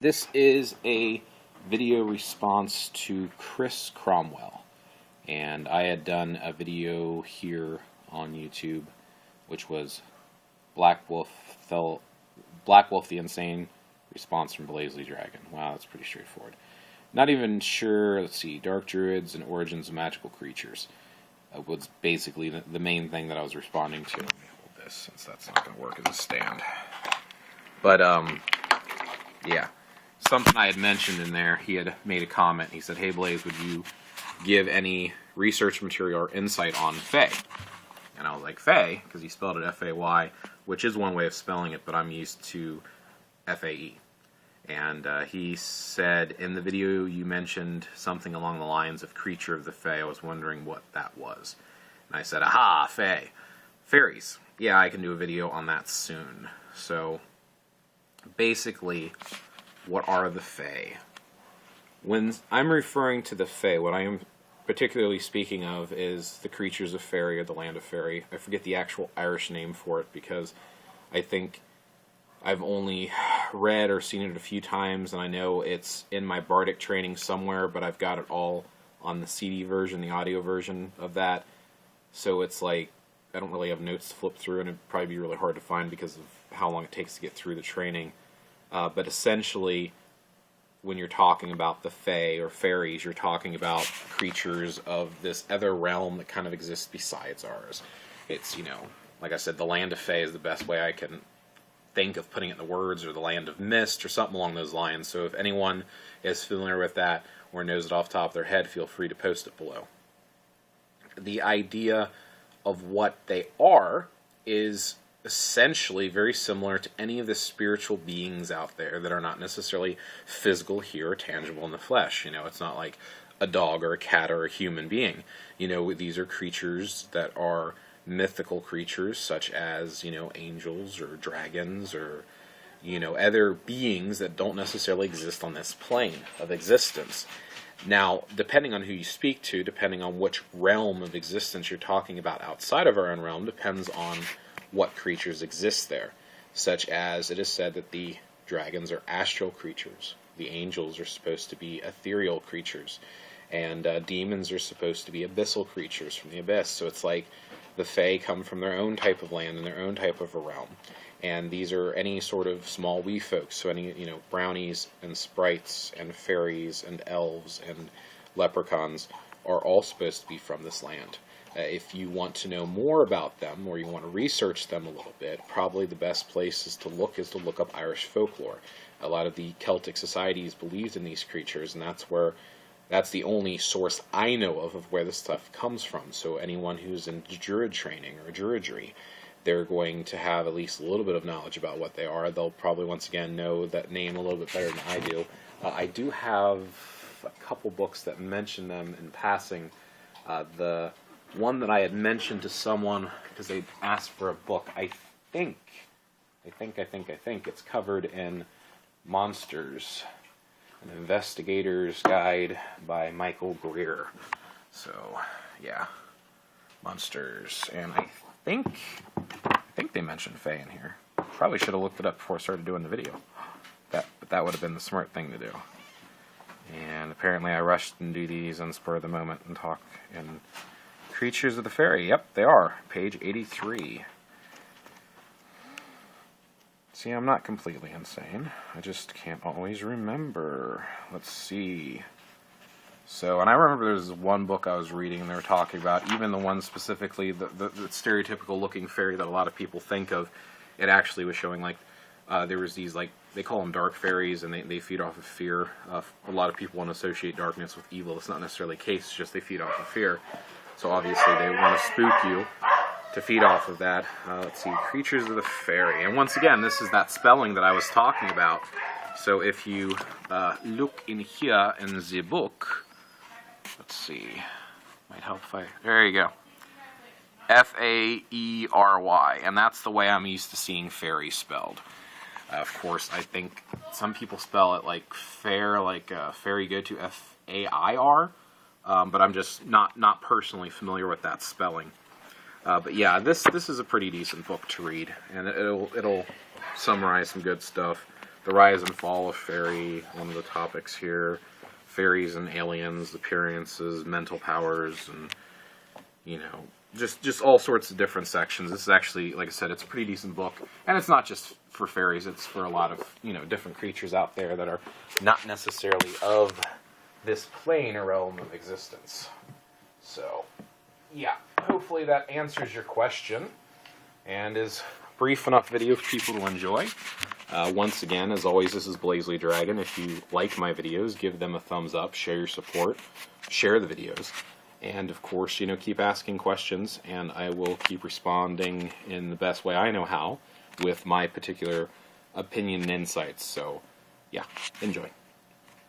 This is a video response to Chris Cromwell, and I had done a video here on YouTube, which was Black Wolf the Insane response from BlazeLeeDragon. Wow, that's pretty straightforward. Not even sure. Let's see, Dark Druids and Origins of Magical Creatures was basically the main thing that I was responding to. Let me hold this since that's not going to work as a stand. But yeah. Something I had mentioned in there, he had made a comment. He said, "Hey Blaze, would you give any research material or insight on Fae?" And I was like, Fae? Because he spelled it F-A-Y, which is one way of spelling it, but I'm used to F-A-E. And he said, in the video you mentioned something along the lines of Creature of the Fae. I was wondering what that was. And I said, aha, Fae. Fairies. Yeah, I can do a video on that soon. So, basically, what are the Fae? When I'm referring to the Fae, what I am particularly speaking of is the creatures of Fairy or the land of Fairy. I forget the actual Irish name for it because I think I've only read or seen it a few times, and I know it's in my Bardic training somewhere, but I've got it all on the CD version, the audio version of that. So it's like I don't really have notes to flip through, and it'd probably be really hard to find because of how long it takes to get through the training. But essentially, when you're talking about the Fae or fairies, you're talking about creatures of this other realm that kind of exists besides ours. It's, like I said, the land of Fae is the best way I can think of putting it in the words, or the land of mist, or something along those lines. So if anyone is familiar with that or knows it off the top of their head, feel free to post it below. The idea of what they are is essentially very similar to any of the spiritual beings out there that are not necessarily physical here or tangible in the flesh. It's not like a dog or a cat or a human being. These are creatures that are mythical creatures such as, angels or dragons or, other beings that don't necessarily exist on this plane of existence. Now, depending on who you speak to, depending on which realm of existence you're talking about outside of our own realm, depends on what creatures exist there, such as it is said that the dragons are astral creatures, the angels are supposed to be ethereal creatures, and demons are supposed to be abyssal creatures from the abyss. So it's like the Fae come from their own type of land and their own type of a realm, and these are any sort of small wee folks, so any brownies and sprites and fairies and elves and leprechauns are all supposed to be from this land. If you want to know more about them, or you want to research them a little bit, probably the best place is to look up Irish folklore. A lot of the Celtic societies believed in these creatures, and that's the only source I know of where this stuff comes from. So anyone who's in Druid training or Druidry, they're going to have at least a little bit of knowledge about what they are. They'll probably, once again, know that name a little bit better than I do. I do have a couple books that mention them in passing. The one that I had mentioned to someone because they asked for a book, I think it's covered in Monsters, an Investigator's Guide by Michael Greer. So, yeah, Monsters, and I think they mentioned Fae in here. Probably should have looked it up before I started doing the video. But that would have been the smart thing to do. And apparently I rushed and do these on spur of the moment and talk in Creatures of the Fairy. Yep, they are. Page 83. See, I'm not completely insane. I just can't always remember. Let's see. So, and I remember there was one book I was reading, and they were talking about, even the one specifically, the stereotypical looking fairy that a lot of people think of, it actually was showing, there was these, they call them dark fairies, and they feed off of fear. A lot of people want to associate darkness with evil. It's not necessarily the case, it's just they feed off of fear. So obviously they want to spook you to feed off of that. Let's see, Creatures of the Fairy. And once again, this is that spelling that I was talking about. So if you look in here in the book, let's see, might help if I, there you go. F-A-E-R-Y, and that's the way I'm used to seeing fairy spelled. Of course, I think some people spell it like fair, like fairy go to F-A-I-R. But I'm just not personally familiar with that spelling. But yeah, this is a pretty decent book to read, and it'll summarize some good stuff. the rise and fall of fairy, one of the topics here, fairies and aliens, appearances, mental powers, and, you know, just all sorts of different sections. This is actually, like I said, it's a pretty decent book, and it's not just for fairies, it's for a lot of, you know, different creatures out there that are not necessarily of this plane or realm of existence. So, yeah, hopefully that answers your question, and is brief enough video for people to enjoy. Once again, as always, this is BlazeLeeDragon. If you like my videos, give them a thumbs up, share your support, share the videos, and of course, you know, keep asking questions, and I will keep responding in the best way I know how, with my particular opinion and insights. So, yeah, enjoy.